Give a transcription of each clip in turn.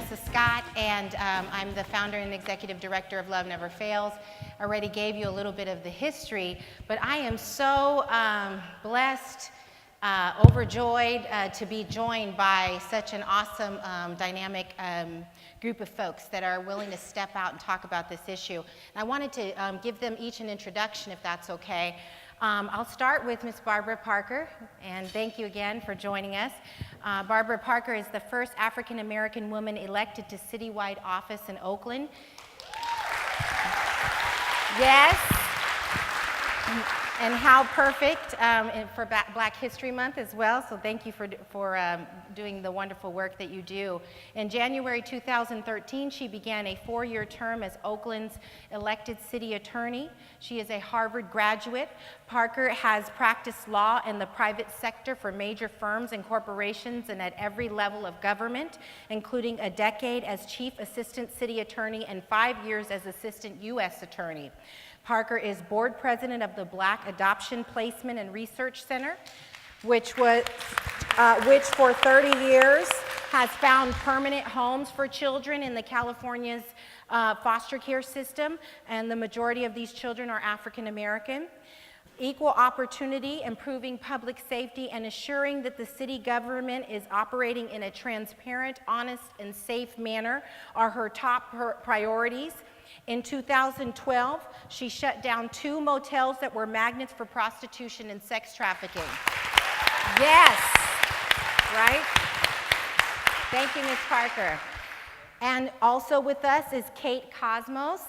Vanessa Scott, and I'm the founder and executive director of Love Never Fails. I already gave you a little bit of the history, but I am so blessed, overjoyed to be joined by such an awesome, dynamic group of folks that are willing to step out and talk about this issue. And I wanted to give them each an introduction, if that's okay. I'll start with Ms. Barbara Parker, and thank you again for joining us. Barbara Parker is the first African-American woman elected to citywide office in Oakland. Yes, and how perfect for Black History Month as well, so thank you for doing the wonderful work that you do. In January 2013, she began a 4-year term as Oakland's elected city attorney. She is a Harvard graduate. Parker has practiced law in the private sector for major firms and corporations and at every level of government, including a decade as chief assistant city attorney and 5 years as assistant U.S. attorney. Parker is board president of the Black Adoption Placement and Research Center, which for 30 years has found permanent homes for children in the California's foster care system, and the majority of these children are African American. Equal opportunity, improving public safety, and assuring that the city government is operating in a transparent, honest, and safe manner are her top priorities. In 2012, she shut down 2 motels that were magnets for prostitution and sex trafficking. Yes, right? Thank you, Ms. Parker. And also with us is Katherine Kosmos.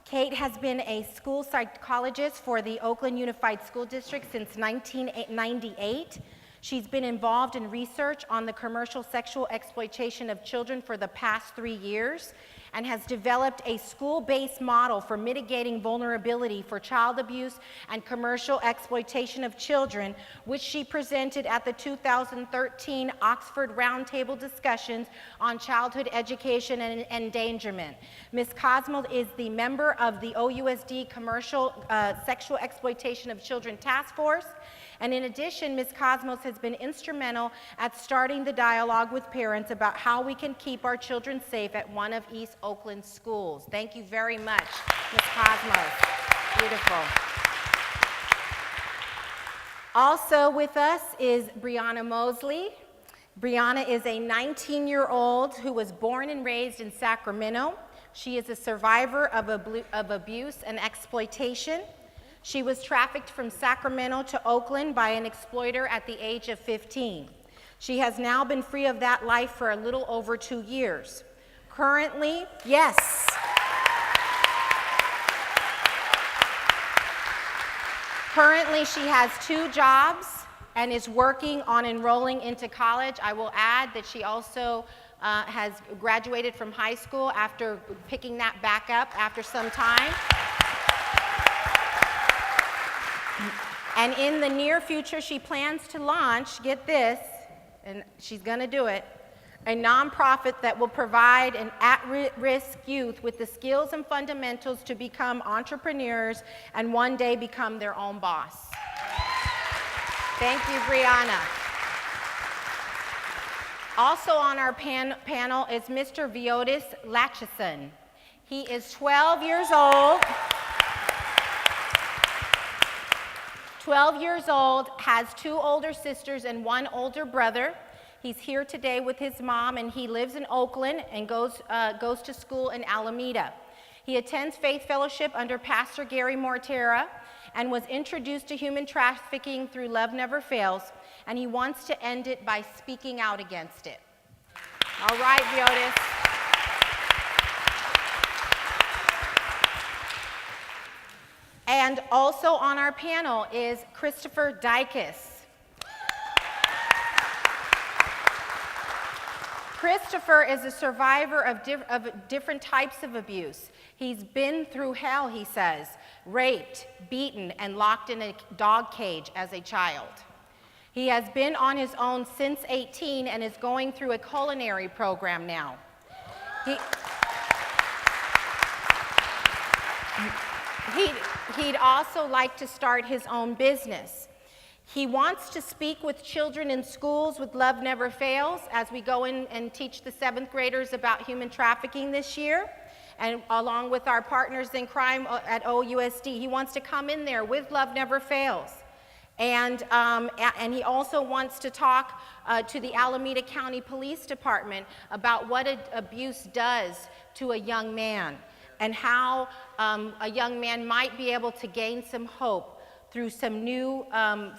Kate has been a school psychologist for the Oakland Unified School District since 1998. She's been involved in research on the commercial sexual exploitation of children for the past 3 years and has developed a school-based model for mitigating vulnerability for child abuse and commercial exploitation of children, which she presented at the 2013 Oxford Roundtable Discussions on Childhood Education and Endangerment. Ms. Kosmos is the member of the OUSD Commercial Sexual Exploitation of Children Task Force. And in addition, Ms. Kosmos has been instrumental at starting the dialogue with parents about how we can keep our children safe at one of East Oakland's schools. Thank you very much, Ms. Kosmos. Beautiful. Also with us is Brianna Mosley. Brianna is a 19-year-old who was born and raised in Sacramento. She is a survivor of abuse and exploitation. She was trafficked from Sacramento to Oakland by an exploiter at the age of 15. She has now been free of that life for a little over 2 years. Currently, yes. Currently, she has 2 jobs and is working on enrolling into college. I will add that she also has graduated from high school after picking that back up after some time. And in the near future, she plans to launch, get this, and she's gonna do it, a nonprofit that will provide an at-risk youth with the skills and fundamentals to become entrepreneurs and one day become their own boss. Thank you, Brianna. Also on our panel is Mr. Veotus Latchison. He is 12 years old. 12 years old, has 2 older sisters and 1 older brother. He's here today with his mom, and he lives in Oakland and goes to school in Alameda. He attends Faith Fellowship under Pastor Gary Mortera and was introduced to human trafficking through Love Never Fails, and he wants to end it by speaking out against it. All right, Veotus. And also on our panel is Christopher Dykes. Christopher is a survivor of different types of abuse. He's been through hell, he says, raped, beaten, and locked in a dog cage as a child. He has been on his own since 18 and is going through a culinary program now. He'd also like to start his own business. He wants to speak with children in schools with Love Never Fails as we go in and teach the 7th graders about human trafficking this year, and along with our partners in crime at OUSD. He wants to come in there with Love Never Fails. And he also wants to talk to the Alameda County Police Department about what abuse does to a young man and how a young man might be able to gain some hope through some new,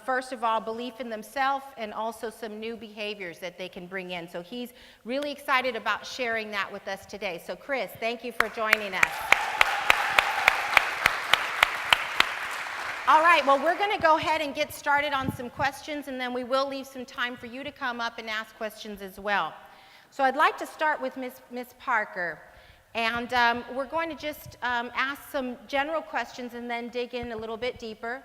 first of all, belief in themselves and also some new behaviors that they can bring in. So he's really excited about sharing that with us today. So Chris, thank you for joining us. All right, well, we're going to go ahead and get started on some questions, and then we will leave some time for you to come up and ask questions as well. So I'd like to start with Ms. Parker. And we're going to just ask some general questions and then dig in a little bit deeper.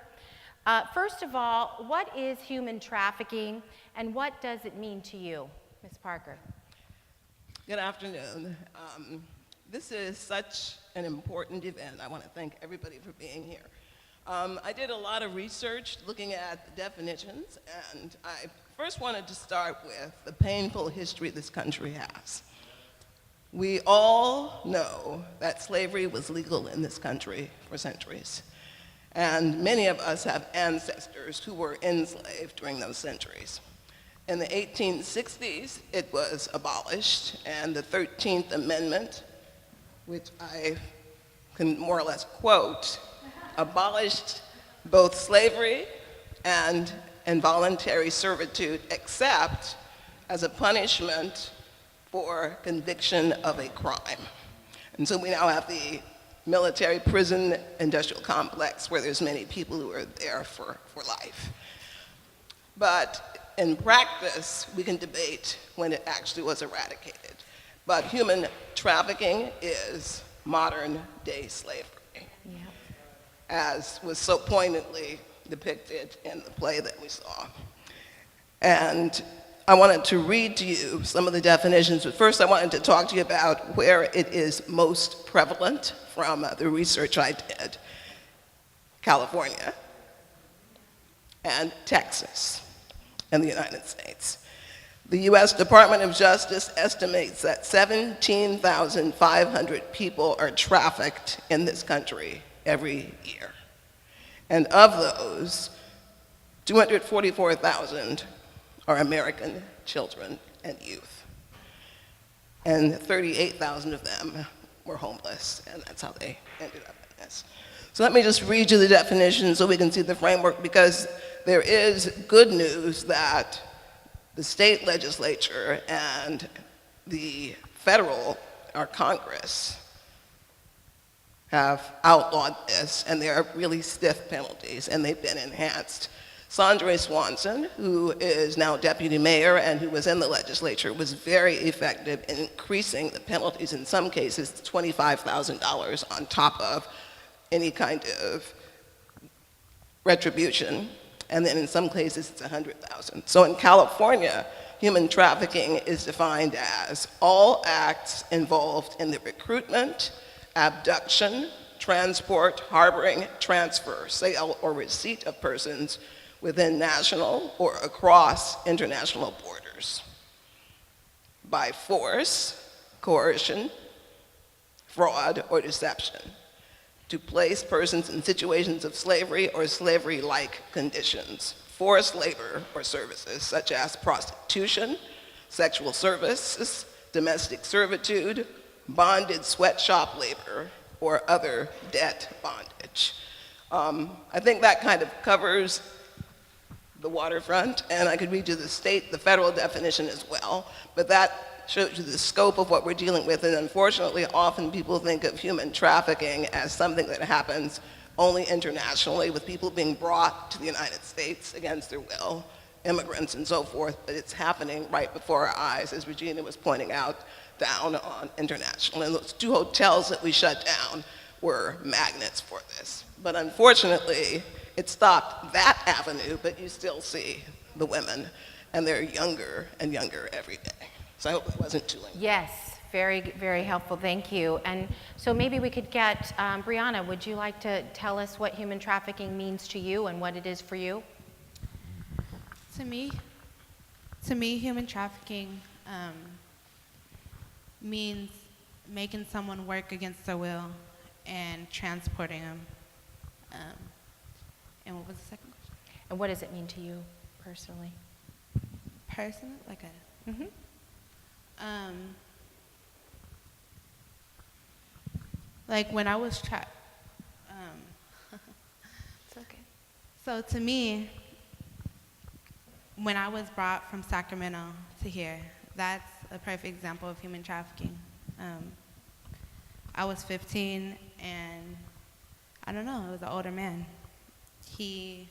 First of all, what is human trafficking and what does it mean to you, Ms. Parker? Good afternoon. This is such an important event. I want to thank everybody for being here. I did a lot of research looking at the definitions, and I first wanted to start with the painful history this country has. We all know that slavery was legal in this country for centuries. And many of us have ancestors who were enslaved during those centuries. In the 1860s, it was abolished, and the 13th Amendment, which I can more or less quote, abolished both slavery and involuntary servitude, except as a punishment for conviction of a crime. And so we now have the military prison industrial complex where there's many people who are there for life. But in practice, we can debate when it actually was eradicated. But human trafficking is modern day slavery, as was so poignantly depicted in the play that we saw. And I wanted to read to you some of the definitions, but first I wanted to talk to you about where it is most prevalent from the research I did. California and Texas in the United States. The US Department of Justice estimates that 17,500 people are trafficked in this country every year. And of those, 244,000 are American children and youth. And 38,000 of them were homeless, and that's how they ended up in this. So let me just read you the definition so we can see the framework, because there is good news that the state legislature and the federal, our Congress, have outlawed this, and there are really stiff penalties, and they've been enhanced. Sandra Swanson, who is now deputy mayor and who was in the legislature, was very effective in increasing the penalties, in some cases to $25,000 on top of any kind of retribution, and then in some cases it's $100,000. So in California, human trafficking is defined as all acts involved in the recruitment, abduction, transport, harboring, transfer, sale, or receipt of persons within national or across international borders by force, coercion, fraud, or deception to place persons in situations of slavery or slavery-like conditions, forced labor or services such as prostitution, sexual services, domestic servitude, bonded sweatshop labor, or other debt bondage. I think that kind of covers the waterfront, and I could read you the state, the federal definition as well, but that shows you the scope of what we're dealing with, and unfortunately, often people think of human trafficking as something that happens only internationally, with people being brought to the United States against their will, immigrants and so forth, but it's happening right before our eyes, as Regina was pointing out, down on international. And those 2 hotels that we shut down were magnets for this. But unfortunately, it stopped that avenue, but you still see the women, and they're younger and younger every day. So I hope it wasn't too late. Yes, very, very helpful, thank you. And so maybe we could get, Brianna, would you like to tell us what human trafficking means to you and what it is for you? To me, to me, human trafficking means making someone work against their will and transporting them. And what was the second question? And what does it mean to you personally? Personal, like a. Like when I was It's okay. So to me, when I was brought from Sacramento to here, that's a perfect example of human trafficking. I was 15, and I don't know, it was an older man. He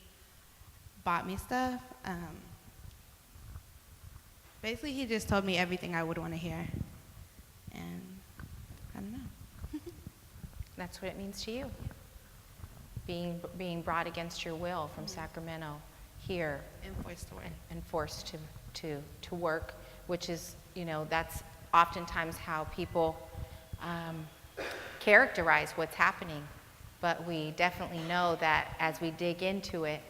bought me stuff. Basically, he just told me everything I would want to hear. And I don't know. That's what it means to you. Being brought against your will from Sacramento here And forced to work. and forced to work, which is, you know, that's oftentimes how people characterize what's happening. But we definitely know that as we dig into it,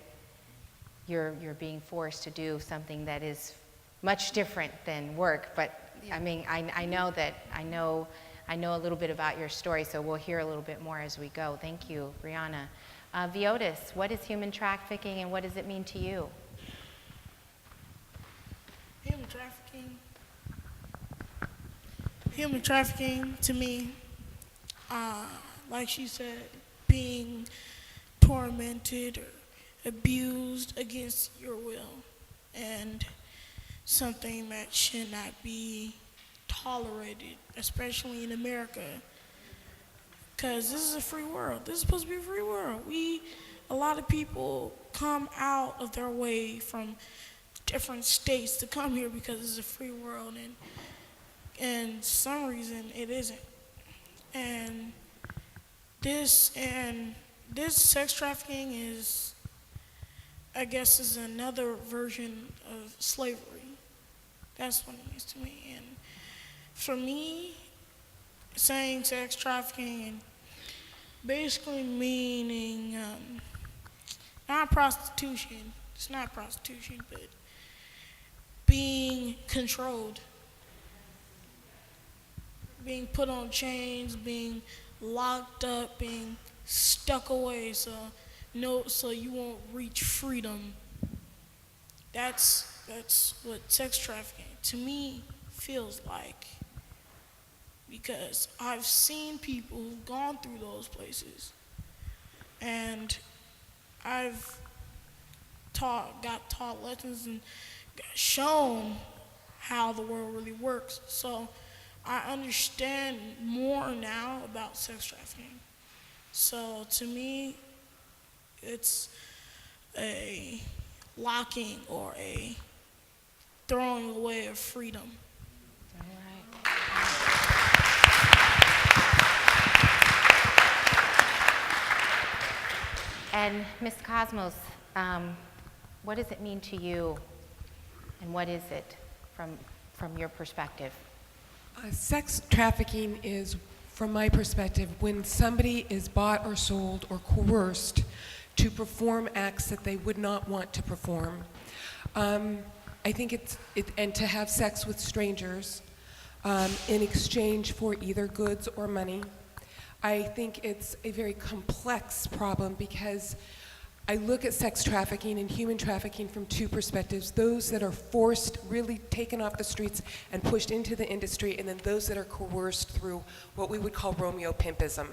you're being forced to do something that is much different than work. But I mean, I know a little bit about your story, so we'll hear a little bit more as we go. Thank you, Brianna. Veotus, what is human trafficking and what does it mean to you? Human trafficking to me, like she said, being tormented or abused against your will, and something that should not be tolerated, especially in America, because this is a free world. This is supposed to be a free world. A lot of people come out of their way from different states to come here because it's a free world, and some reason it isn't. And this sex trafficking is, I guess, is another version of slavery. That's what it means to me. And for me, saying sex trafficking and basically meaning not prostitution. It's not prostitution, but being controlled, being put on chains, being locked up, being stuck away, so you won't reach freedom. That's what sex trafficking to me feels like, because I've seen people who've gone through those places, and I've got taught lessons and shown how the world really works. So I understand more now about sex trafficking. So to me, it's a locking or a throwing away of freedom. All right. And Ms. Kosmos, what does it mean to you, and what is it from your perspective? Sex trafficking is, from my perspective, when somebody is bought or sold or coerced to perform acts that they would not want to perform. I think and to have sex with strangers in exchange for either goods or money. I think it's a very complex problem, because I look at sex trafficking and human trafficking from two perspectives: those that are forced, really taken off the streets and pushed into the industry, and then those that are coerced through what we would call Romeo pimpism,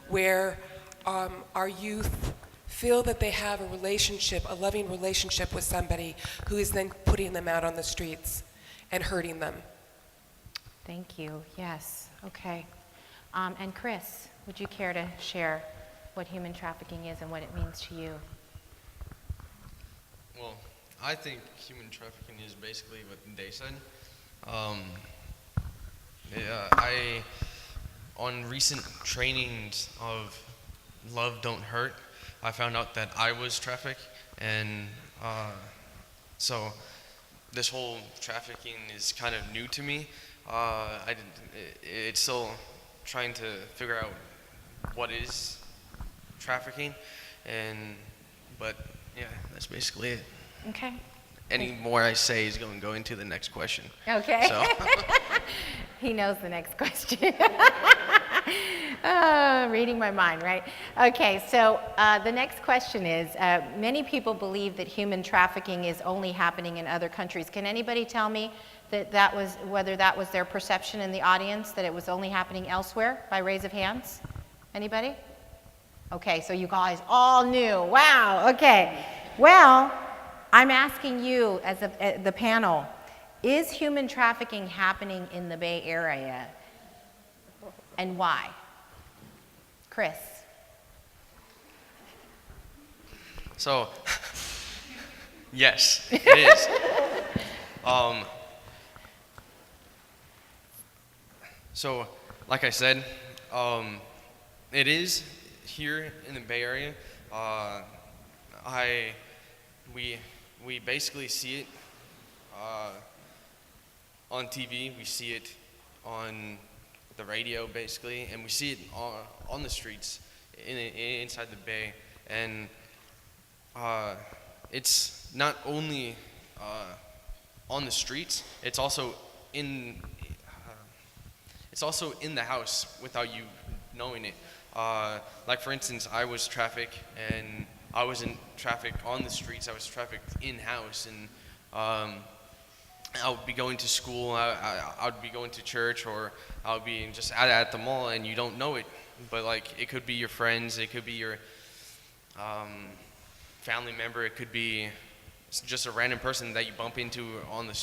where our youth feel that they have a loving relationship with somebody who is then putting them out on the streets and hurting them. Thank you. Yes. Okay. And Chris, would you care to share what human trafficking is and what it means to you? Well, I think human trafficking is basically what they said. On recent trainings of Love Don't Hurt, I found out that I was trafficked, and so this whole trafficking is kind of new to me. It's still trying to figure out what is trafficking, but yeah, that's basically it. Okay. any more I say is going to go into the next question. Okay. So, He knows the next question. Reading my mind, right? Okay, so the next question is, many people believe that human trafficking is only happening in other countries. Can anybody tell me whether that was their perception in the audience, that it was only happening elsewhere, by raise of hands? Anybody? Okay, so you guys all knew. Wow, okay. Well, I'm asking you as the panel, is human trafficking happening in the Bay Area? And why? Chris. so yes, it is. So, like I said, it is here in the Bay Area. We basically see it on TV. We see it on the radio, basically, and we see it on the streets inside the Bay. And it's not only on the streets; it's also in the house without you knowing it. Like for instance, I was trafficked, and I wasn't trafficked on the streets. I was trafficked in-house, and I would be going to school, I would be going to church, or I would be just at the mall, and you don't know it. But like, it could be your friends, it could be your family member, it could be just a random person that you bump into on the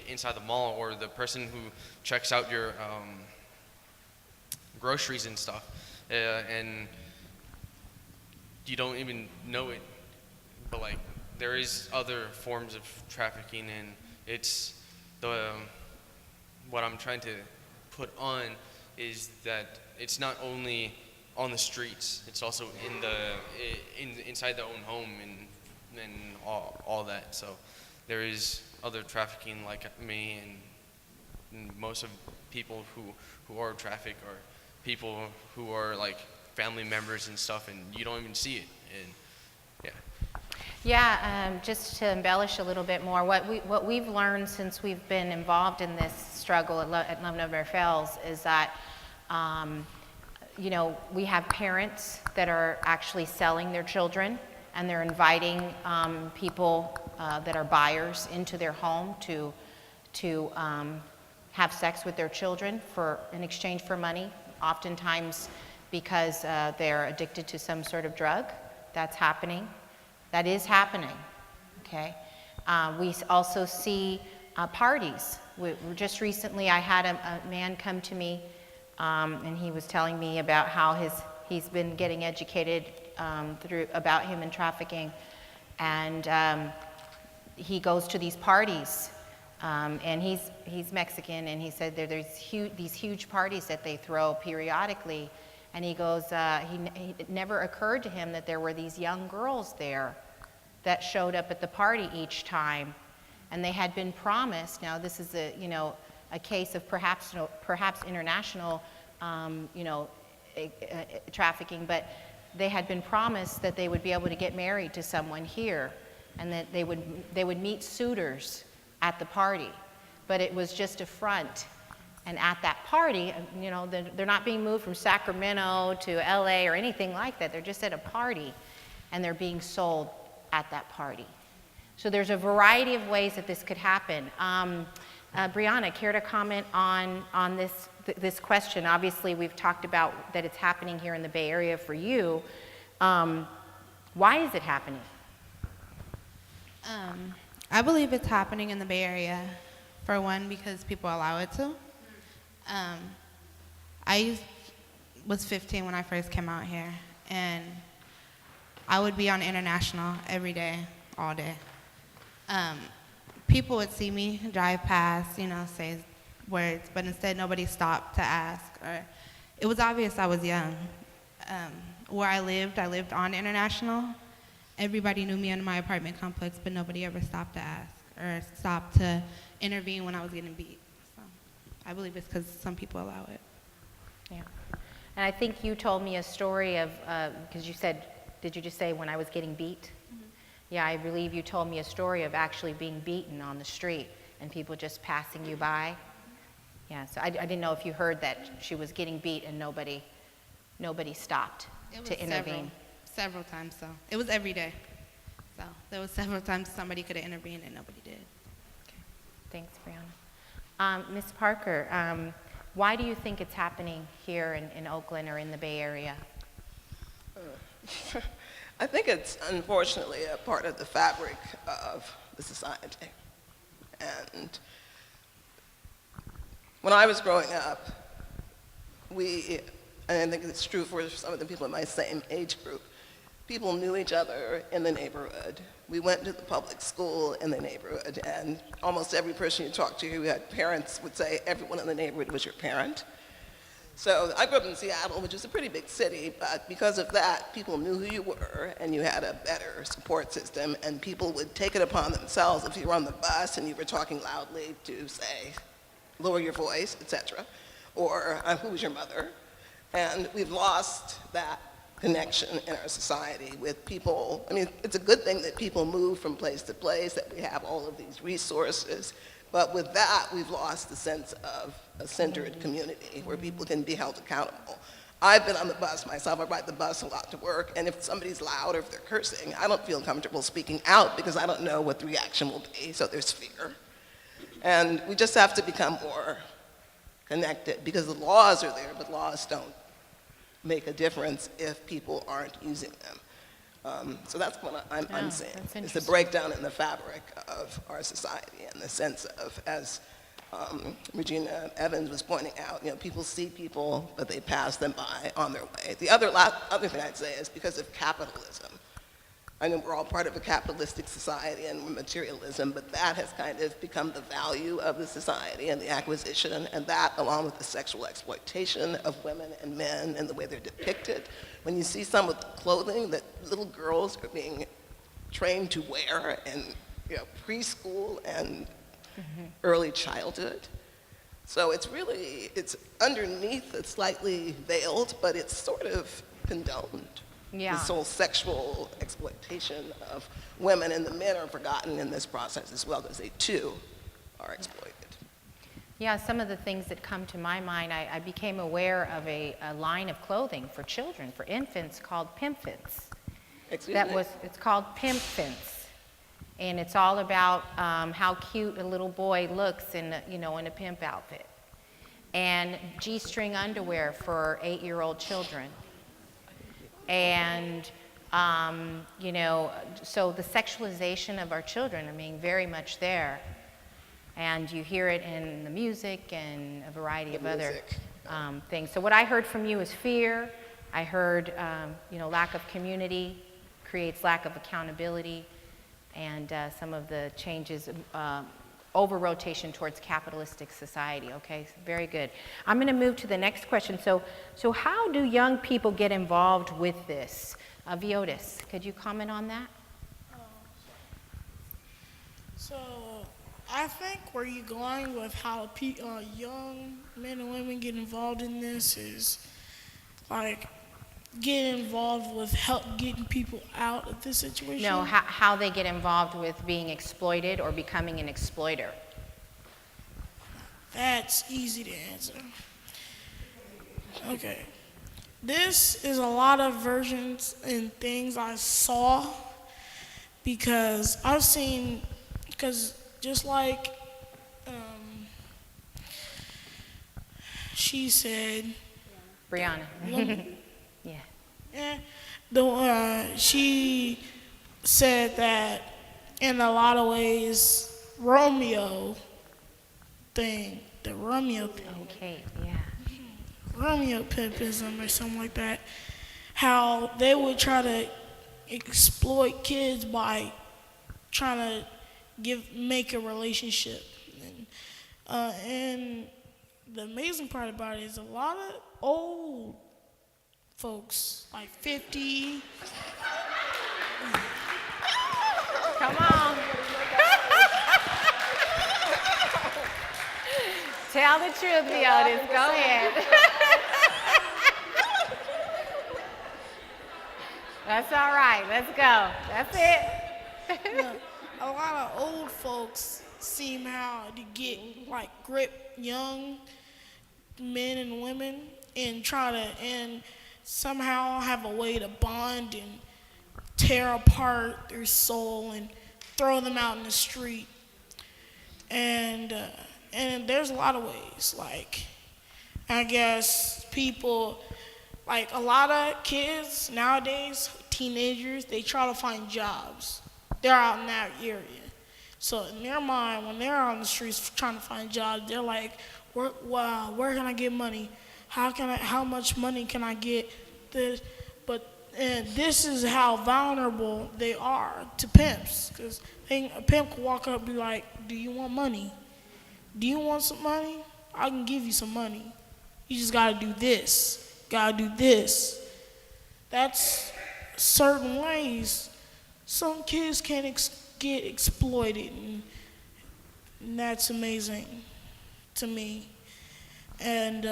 inside the mall, or the person who checks out your groceries and stuff, and you don't even know it. But like, there is other forms of trafficking, and it's what I'm trying to put on is that it's not only on the streets, it's also inside their own home and all that. So there is other trafficking like me, and most of people who are trafficked are people who are like family members and stuff, and you don't even see it. And yeah. Yeah, just to embellish a little bit more, what we've learned since we've been involved in this struggle at Love Never Fails is that, you know, we have parents that are actually selling their children, and they're inviting people that are buyers into their home to have sex with their children in exchange for money, oftentimes because they're addicted to some sort of drug. That's happening. That is happening, okay? We also see parties. Just recently, I had a man come to me, and he was telling me about how he's been getting educated about human trafficking, and he goes to these parties, and he's Mexican, and he said there's these huge parties that they throw periodically. And he goes, it never occurred to him that there were these young girls there that showed up at the party each time, and they had been promised. Now, this is a case of perhaps international, trafficking, but they had been promised that they would be able to get married to someone here, and that they would meet suitors at the party, but it was just a front. And at that party, you know, they're not being moved from Sacramento to LA or anything like that. They're just at a party, and they're being sold at that party. So there's a variety of ways that this could happen. Brianna, care to comment on this question? Obviously, we've talked about that it's happening here in the Bay Area for you. Why is it happening? I believe it's happening in the Bay Area, for one, because people allow it to. I was 15 when I first came out here, and I would be on International every day, all day. People would see me drive past, say words, but instead nobody stopped to ask. Or it was obvious I was young. Where I lived on International. Everybody knew me in my apartment complex, but nobody ever stopped to ask or stopped to intervene when I was getting beat. I believe it's because some people allow it. Yeah. And I think you told me a story of, because you said, did you just say when I was getting beat? Mm-hmm. Yeah, I believe you told me a story of actually being beaten on the street and people just passing you by. Yeah, so I didn't know if you heard that she was getting beat and nobody stopped to intervene. Several times, so. It was every day. So there was several times somebody could have intervened and nobody did. Okay. Thanks, Brianna. Ms. Parker, why do you think it's happening here in Oakland or in the Bay Area? I think it's unfortunately a part of the fabric of the society. And when I was growing up, and I think it's true for some of the people in my same age group, people knew each other in the neighborhood. We went to the public school in the neighborhood, and almost every person you talked to who had parents would say everyone in the neighborhood was your parent. So I grew up in Seattle, which is a pretty big city, but because of that, people knew who you were, and you had a better support system, and people would take it upon themselves if you were on the bus and you were talking loudly to say, lower your voice, etc., or who was your mother? And we've lost that connection in our society with people. I mean, it's a good thing that people move from place to place, that we have all of these resources, but with that, we've lost the sense of a centered community where people can be held accountable. I've been on the bus myself. I ride the bus a lot to work, and if somebody's loud or if they're cursing, I don't feel comfortable speaking out because I don't know what the reaction will be, so there's fear. And we just have to become more connected because the laws are there, but laws don't make a difference if people aren't using them. So that's what I'm saying. It's the breakdown in the fabric of our society in the sense of, as Regina Evans was pointing out, people see people, but they pass them by on their way. The other thing I'd say is because of capitalism. I know we're all part of a capitalistic society and materialism, but that has kind of become the value of the society and the acquisition, and that, along with the sexual exploitation of women and men and the way they're depicted. When you see some of the clothing that little girls are being trained to wear in preschool and early childhood. So it's underneath, it's slightly veiled, but it's sort of condoned. Yeah. This whole sexual exploitation of women, and the men are forgotten in this process as well because they too are exploited. Yeah, some of the things that come to my mind, I became aware of a line of clothing for children, for infants, called Pimpfits. Excuse me? It's called Pimpfits. And it's all about how cute a little boy looks in a pimp outfit. And G-string underwear for 8-year-old children. And, so the sexualization of our children, very much there. And you hear it in the music and a variety of other things. So what I heard from you is fear. I heard, lack of community creates lack of accountability, and some of the changes, over-rotation towards capitalistic society, okay? Very good. I'm gonna move to the next question. So how do young people get involved with this? Veotus, could you comment on that? So I think where you're going with how young men and women get involved in this is like get involved with help getting people out of this situation. No, how they get involved with being exploited or becoming an exploiter. That's easy to answer. Okay. This is a lot of versions and things I saw because just like she said, Brianna. She said that in a lot of ways, the Romeo thing, Okay, yeah. Romeo pimpism or something like that, how they would try to exploit kids by trying to make a relationship. And the amazing part about it is a lot of old folks, like 50. Come on. Tell the truth, Veotus. Go ahead. That's all right. Let's go. That's it. Look, a lot of old folks seem how to get, like, grip young men and women and try to, and somehow have a way to bond and tear apart their soul and throw them out in the street. And there's a lot of ways. Like, I guess people, like a lot of kids nowadays, teenagers, they try to find jobs. They're out in that area. So in their mind, when they're out on the streets trying to find jobs, they're like, where can I get money? How much money can I get? And this is how vulnerable they are to pimps. Because a pimp can walk up and be like, do you want money? Do you want some money? I can give you some money. You just gotta do this. Gotta do this. That's certain ways some kids can get exploited, and that's amazing to me. And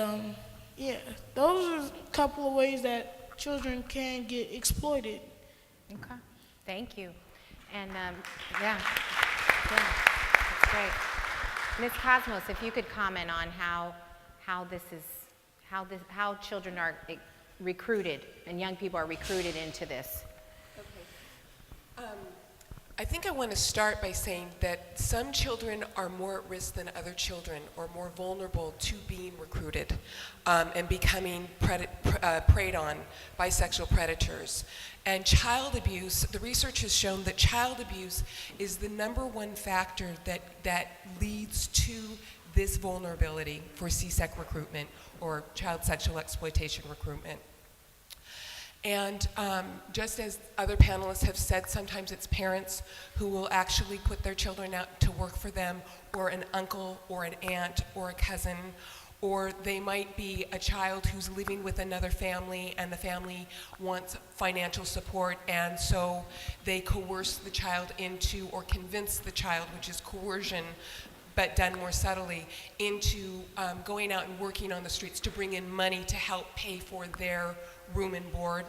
yeah, those are a couple of ways that children can get exploited. Okay, thank you. And yeah, that's great. Ms. Cosmos, if you could comment on how children are recruited and young people are recruited into this. I think I want to start by saying that some children are more at risk than other children, or more vulnerable to being recruited and becoming preyed on by sexual predators. And child abuse, the research has shown that child abuse is the #1 factor that leads to this vulnerability for CSEC recruitment, or child sexual exploitation recruitment. And just as other panelists have said, sometimes it's parents who will actually put their children out to work for them, or an uncle or an aunt or a cousin, or they might be a child who's living with another family and the family wants financial support, and so they coerce the child into, or convince the child, which is coercion, but done more subtly, into going out and working on the streets to bring in money to help pay for their room and board.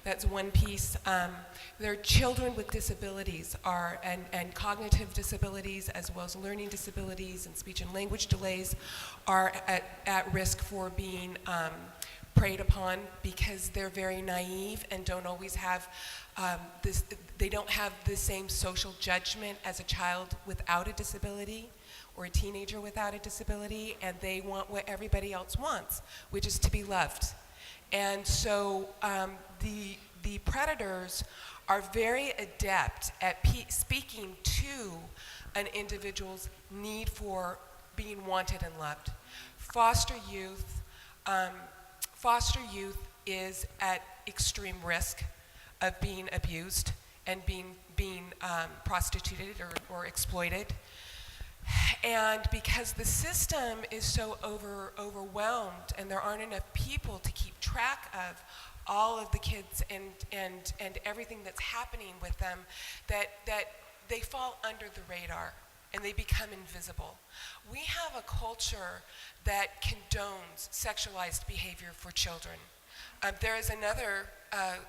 That's one piece. There are children with disabilities, and cognitive disabilities, as well as learning disabilities and speech and language delays, are at risk for being preyed upon because they're very naive and don't always have they don't have the same social judgment as a child without a disability, or a teenager without a disability, and they want what everybody else wants, which is to be loved. And so the predators are very adept at speaking to an individual's need for being wanted and loved. Foster youth is at extreme risk of being abused and being prostituted or exploited. And because the system is so overwhelmed, and there aren't enough people to keep track of all of the kids and everything that's happening with them, that they fall under the radar and they become invisible. We have a culture that condones sexualized behavior for children. There is another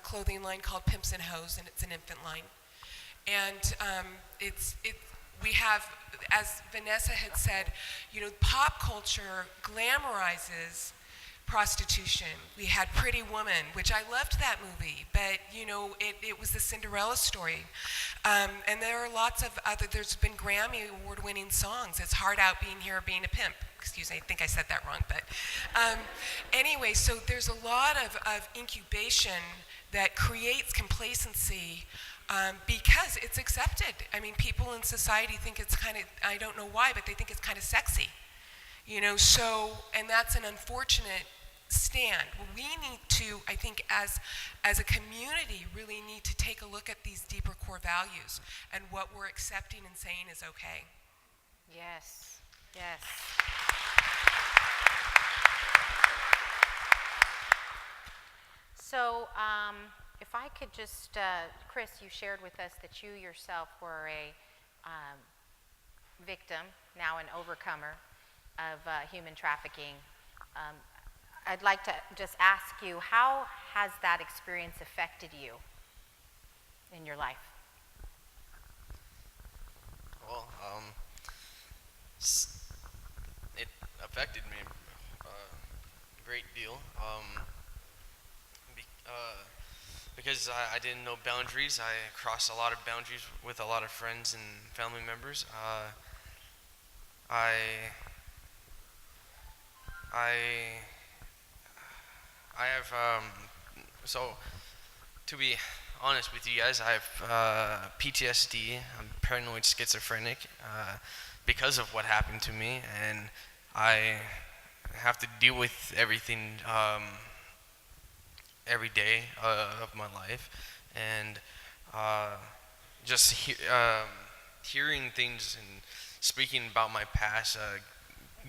clothing line called Pimps and Hoes, and it's an infant line. And we have, as Vanessa had said, pop culture glamorizes prostitution. We had Pretty Woman, which I loved that movie, but it was the Cinderella story. And there are lots of there's been Grammy award-winning songs. It's hard out being here, being a pimp. Excuse me, I think I said that wrong, but anyway, so there's a lot of incubation that creates complacency because it's accepted. I mean, people in society think it's kind of, I don't know why, but they think it's kind of sexy. So, and that's an unfortunate stand. We need to, I think, as a community, really need to take a look at these deeper core values and what we're accepting and saying is okay. Yes, yes. So, if I could just, Chris, you shared with us that you yourself were a victim, now an overcomer of human trafficking. I'd like to just ask you, how has that experience affected you in your life? Well, s- it affected me a great deal be, because I didn't know boundaries. I crossed a lot of boundaries with a lot of friends and family members. I I I have so to be honest with you guys, I have PTSD. I'm paranoid schizophrenic because of what happened to me, and I have to deal with everything every day of my life, and just hearing things and speaking about my past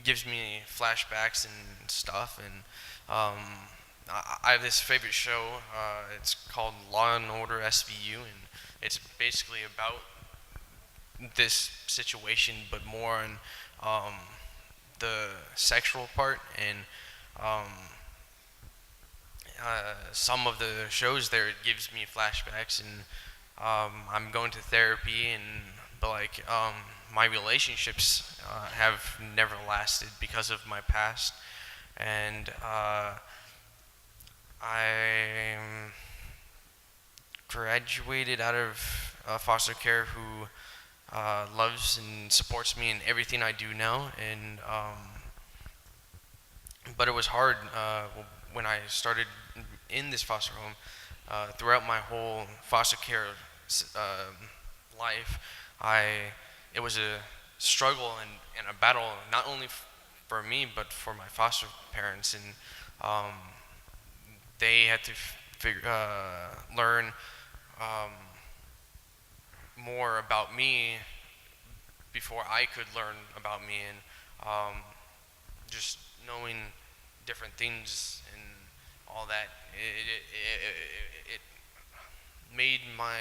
gives me flashbacks and stuff. And I have this favorite show. It's called Law and Order SVU, and it's basically about this situation, but more on the sexual part. And some of the shows there, it gives me flashbacks, and I'm going to therapy, and but like my relationships have never lasted because of my past. And I graduated out of foster care who loves and supports me in everything I do now. And but it was hard when I started in this foster home. Throughout my whole foster care life, it was a struggle and a battle, not only for me but for my foster parents. And they had to learn more about me before I could learn about me. And just knowing different things and all that, it made my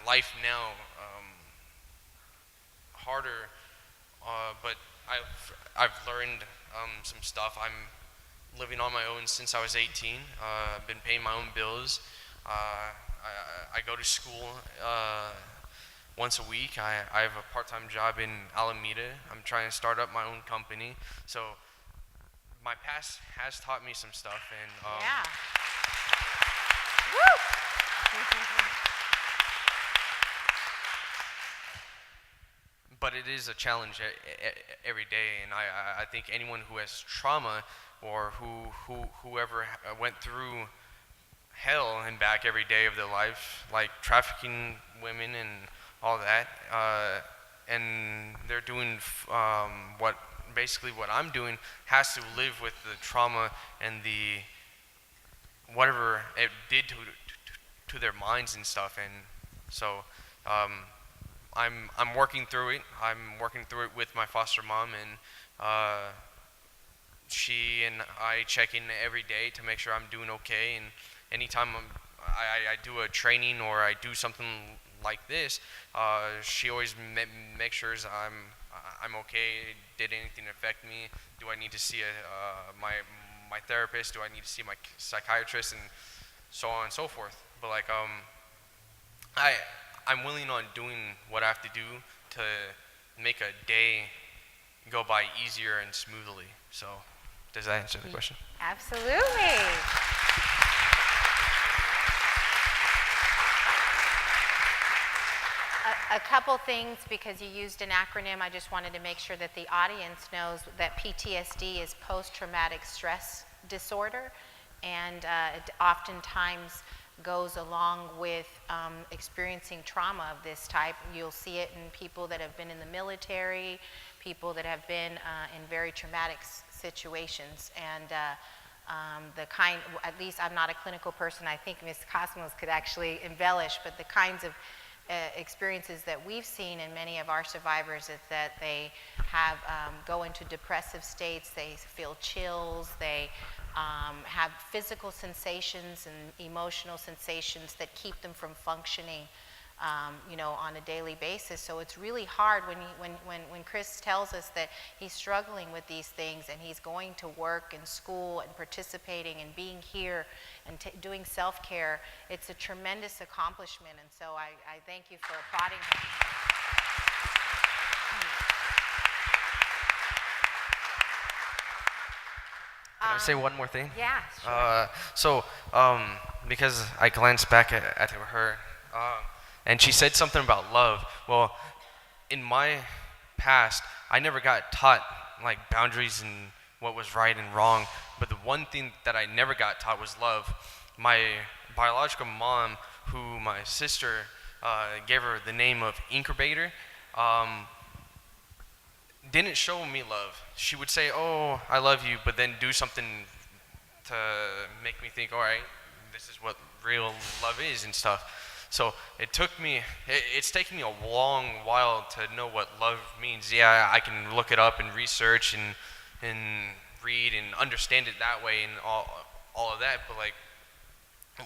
life now harder. But I've learned some stuff. I'm living on my own since I was 18. I've been paying my own bills. I go to school once a week. I have a part-time job in Alameda. I'm trying to start up my own company. So my past has taught me some stuff. And Yeah. Woo! but it is a challenge every day. And I think anyone who has trauma, or whoever went through hell and back every day of their life, like trafficking women and all that, and they're doing what basically what I'm doing, has to live with the trauma and the whatever it did to their minds and stuff. And so I'm working through it. I'm working through it with my foster mom, and she and I check in every day to make sure I'm doing okay. And anytime I do a training or I do something like this, she always makes sure I'm okay. Did anything affect me? Do I need to see my therapist? Do I need to see my psychiatrist? And so on and so forth. But like I'm willing on doing what I have to do to make a day go by easier and smoothly. So does that answer the question? Absolutely. A couple things, because you used an acronym, I just wanted to make sure that the audience knows that PTSD is post-traumatic stress disorder, and it oftentimes goes along with experiencing trauma of this type. You'll see it in people that have been in the military, people that have been in very traumatic situations. And the kind, at least I'm not a clinical person, I think Ms. Kosmos could actually embellish, but the kinds of experiences that we've seen in many of our survivors is that they have go into depressive states, they feel chills, they have physical sensations and emotional sensations that keep them from functioning you know, on a daily basis. So it's really hard when Chris tells us that he's struggling with these things and he's going to work and school and participating and being here and doing self-care. It's a tremendous accomplishment, and so I thank you for applauding him. Can I say one more thing? Yeah, sure. Because I glanced back at her, and she said something about love. Well, in my past, I never got taught like boundaries and what was right and wrong. But the one thing that I never got taught was love. My biological mom, who my sister gave her the name of Incubator, didn't show me love. She would say, "Oh, I love you," but then do something to make me think, all right, this is what real love is and stuff. So it's taken me a long while to know what love means. Yeah, I can look it up and research and read and understand it that way and all of that, but like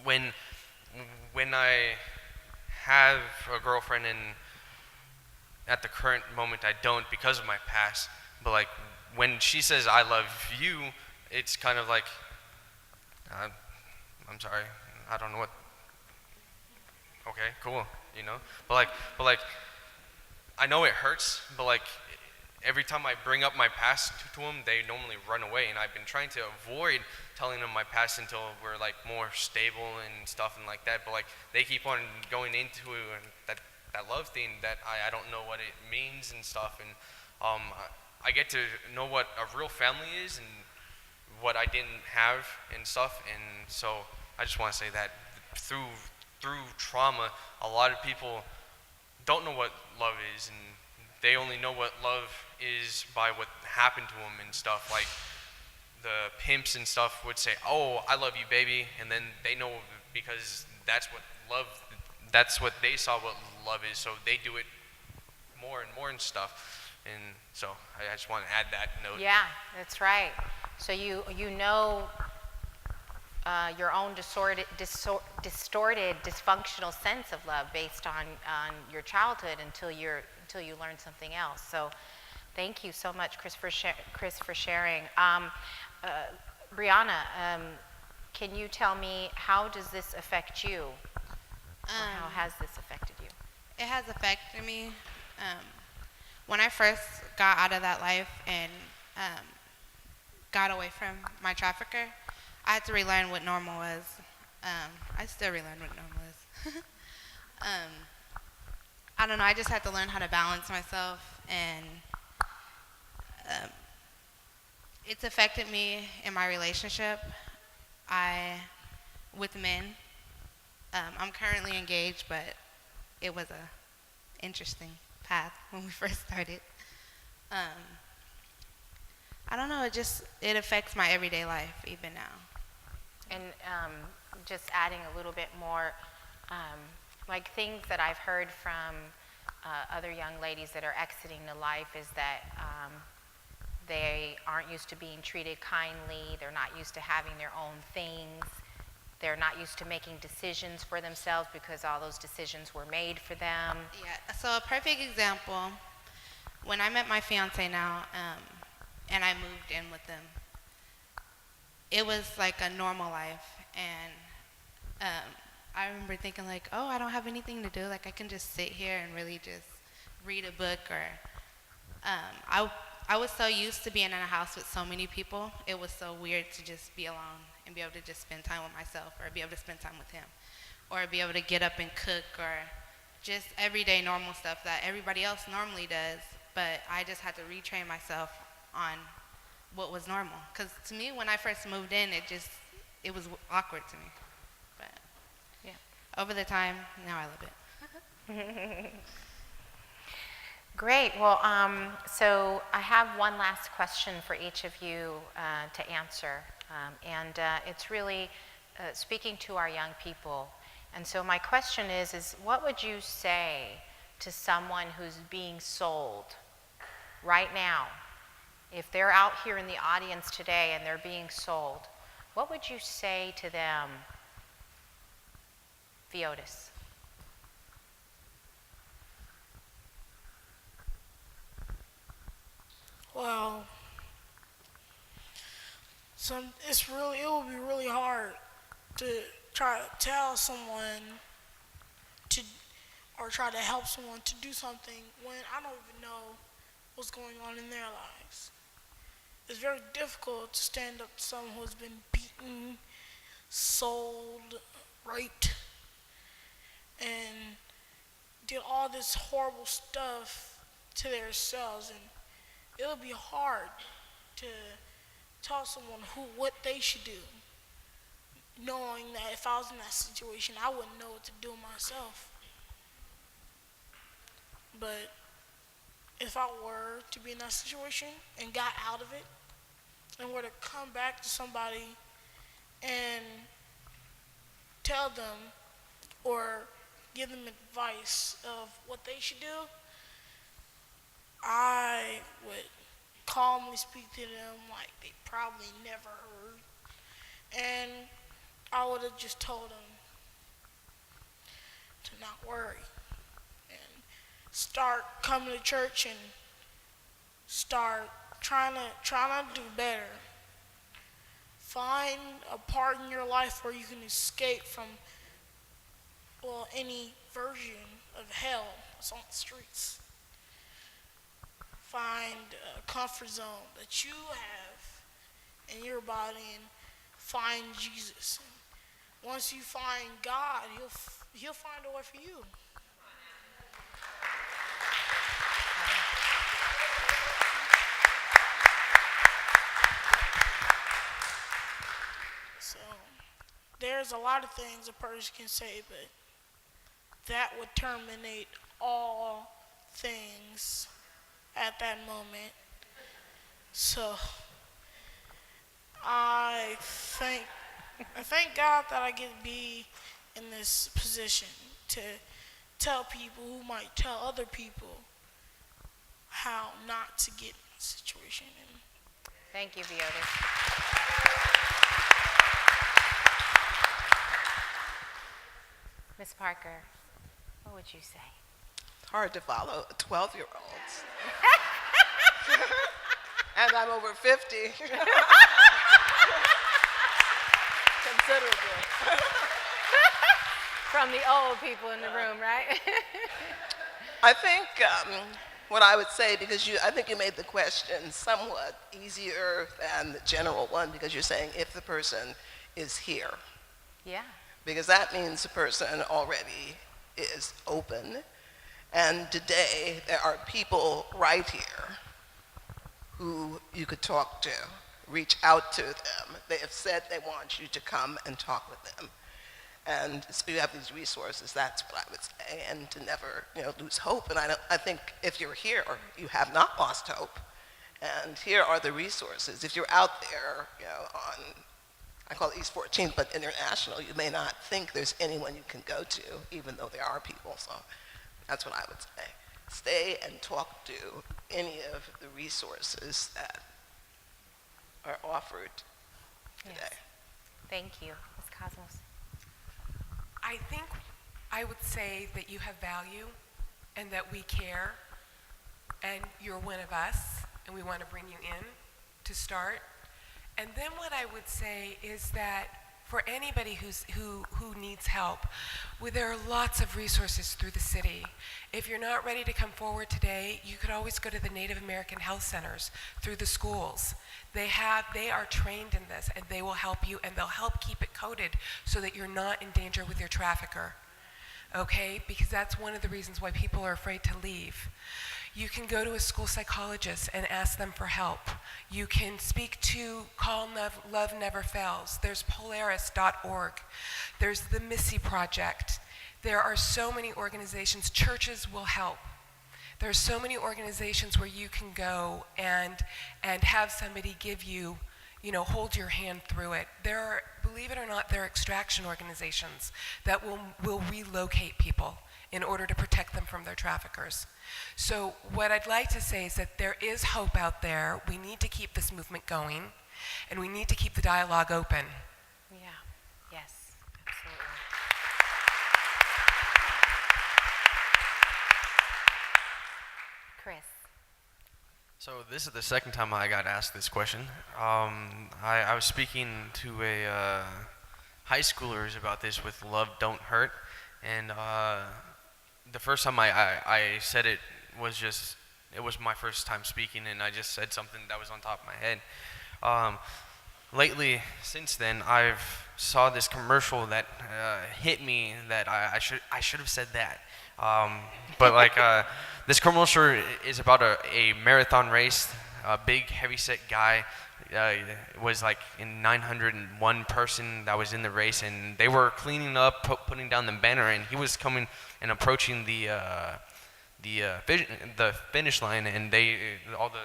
when I have a girlfriend and at the current moment I don't because of my past, but like when she says I love you, it's kind of like I'm sorry, I don't know what. Okay, cool, you know. But like, I know it hurts. But like, every time I bring up my past to them, they normally run away. And I've been trying to avoid telling them my past until we're like more stable and stuff and like that. But like, they keep on going into that love thing that I don't know what it means and stuff. And I get to know what a real family is and what I didn't have and stuff, and so I just want to say that through trauma, a lot of people don't know what love is, and they only know what love is by what happened to them and stuff. Like the pimps and stuff would say, "Oh, I love you, baby," and then they know because that's what they saw what love is, so they do it more and more and stuff. And so I just want to add that note. Yeah, that's right. So you know your own distorted, dysfunctional sense of love based on your childhood until you learn something else. So thank you so much, Chris, for sharing. Brianna, can you tell me, how does this affect you? Or how has this affected you? It has affected me. When I first got out of that life and got away from my trafficker, I had to relearn what normal was. I still relearn what normal is. I don't know, I just had to learn how to balance myself, and it's affected me in my relationship with men. I'm currently engaged, but it was a interesting path when we first started. I don't know, it affects my everyday life even now. And just adding a little bit more, like things that I've heard from other young ladies that are exiting the life is that they aren't used to being treated kindly, they're not used to having their own things, they're not used to making decisions for themselves because all those decisions were made for them. Yeah, so a perfect example, when I met my fiance now, and I moved in with him, it was like a normal life, and I remember thinking like, oh, I don't have anything to do, like I can just sit here and really just read a book, or I was so used to being in a house with so many people, it was so weird to just be alone and be able to just spend time with myself, or be able to spend time with him, or be able to get up and cook, or just everyday normal stuff that everybody else normally does, but I just had to retrain myself on what was normal. Because to me, when I first moved in, it was awkward to me. But yeah, over the time, now I love it. Great. Well, so I have one last question for each of you to answer, and it's really speaking to our young people. And so my question is what would you say to someone who's being sold right now? If they're out here in the audience today and they're being sold, what would you say to them? Veotus. Well, it will be really hard to try to tell someone to, or try to help someone to do something when I don't even know what's going on in their lives. It's very difficult to stand up to someone who has been beaten, sold, raped, and did all this horrible stuff to themselves, and it'll be hard to tell someone what they should do, knowing that if I was in that situation, I wouldn't know what to do myself. But if I were to be in that situation and got out of it, and were to come back to somebody and tell them or give them advice of what they should do, I would calmly speak to them like they probably never heard. And I would have just told them to not worry and start coming to church and start trying to do better. Find a part in your life where you can escape from, well, any version of hell that's on the streets. Find a comfort zone that you have in your body and find Jesus. And once you find God, he'll find a way for you. So there's a lot of things a person can say, but that would terminate all things at that moment. So I thank God that I get to be in this position to tell people who might tell other people how not to get in a situation. Thank you, Veotus. Ms. Parker, what would you say? It's hard to follow 12-year-olds. And I'm over 50. Considerably. From the old people in the room, right? I think what I would say, because I think you made the question somewhat easier than the general one, because you're saying if the person is here. Yeah. Because that means the person already is open. And today, there are people right here who you could talk to, reach out to them. They have said they want you to come and talk with them. And so you have these resources, that's what I would say, and to never lose hope. And I think if you're here, you have not lost hope. And here are the resources. If you're out there, on, I call it East 14th, but international, you may not think there's anyone you can go to, even though there are people. So that's what I would say. Stay and talk to any of the resources that are offered today. Yes. Thank you. Ms. Kosmos. I think I would say that you have value and that we care and you're one of us and we want to bring you in to start. And then what I would say is that for anybody who needs help, there are lots of resources through the city. If you're not ready to come forward today, you could always go to the Native American health centers through the schools. They are trained in this, and they will help you, and they'll help keep it coded so that you're not in danger with your trafficker, okay? Because that's one of the reasons why people are afraid to leave. You can go to a school psychologist and ask them for help. You can call Love Never Fails. There's Polaris.org. There's the Missy Project. There are so many organizations. Churches will help. There are so many organizations where you can go and have somebody give you, hold your hand through it. There are, believe it or not, there are extraction organizations that will relocate people in order to protect them from their traffickers. So what I'd like to say is that there is hope out there. We need to keep this movement going, and we need to keep the dialogue open. Yeah. Yes. Absolutely. Chris. So this is the second time I got asked this question. I was speaking to a high schoolers about this with Love Don't Hurt, and the first time I said it was it was my first time speaking, and I just said something that was on top of my head. Lately, since then, I've saw this commercial that hit me that I should have said that. But like this commercial is about a marathon race. A big heavyset guy was like in 901 person that was in the race, and they were cleaning up, putting down the banner, and he was coming and approaching the finish line, and all the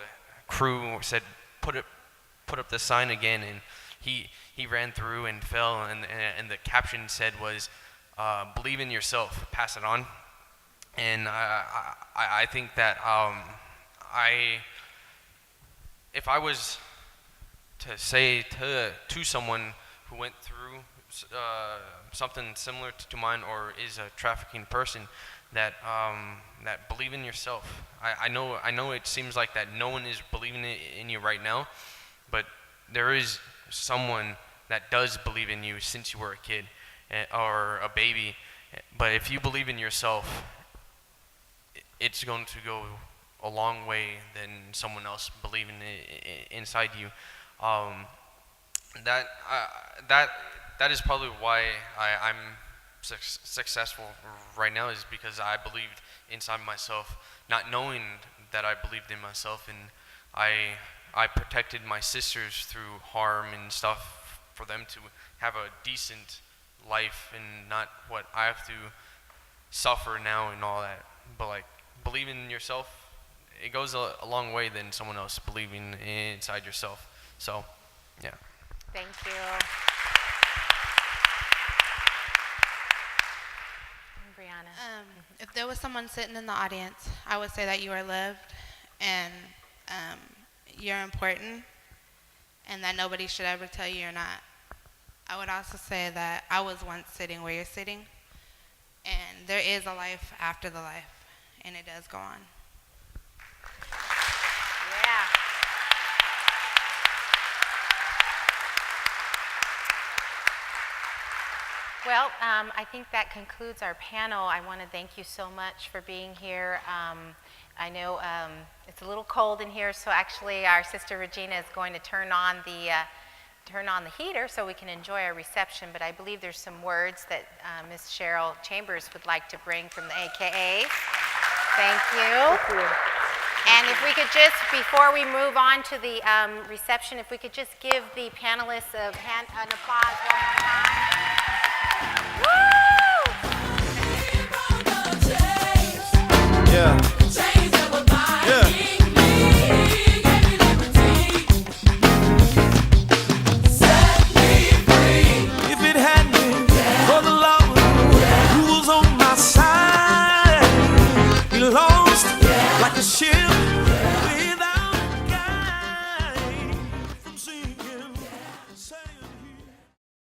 crew said put up the sign again, and he ran through and fell, and the caption said was believe in yourself, pass it on. And I think that if I was to say to someone who went through something similar to mine or is a trafficking person, that believe in yourself. I know it seems like that no one is believing in you right now, but there is someone that does believe in you since you were a kid or a baby. But if you believe in yourself, it's going to go a long way than someone else believing inside you. That is probably why I'm successful right now, is because I believed inside myself, not knowing that I believed in myself, and I protected my sisters through harm and stuff for them to have a decent life and not what I have to suffer now and all that. But like, believing in yourself, it goes a long way than someone else believing inside yourself. So, yeah. Thank you. And Brianna. If there was someone sitting in the audience, I would say that you are loved and you're important, and that nobody should ever tell you you're not. I would also say that I was once sitting where you're sitting, and there is a life after the life, and it does go on. Yeah. Well, I think that concludes our panel. I want to thank you so much for being here. I know it's a little cold in here, so actually our sister Regina is going to turn on the heater so we can enjoy our reception. But I believe there's some words that Ms. Cheryl Chambers would like to bring from the AKA. Thank you. And if we could just, before we move on to the reception, if we could just give the panelists an applause one more time. Woo! Yeah.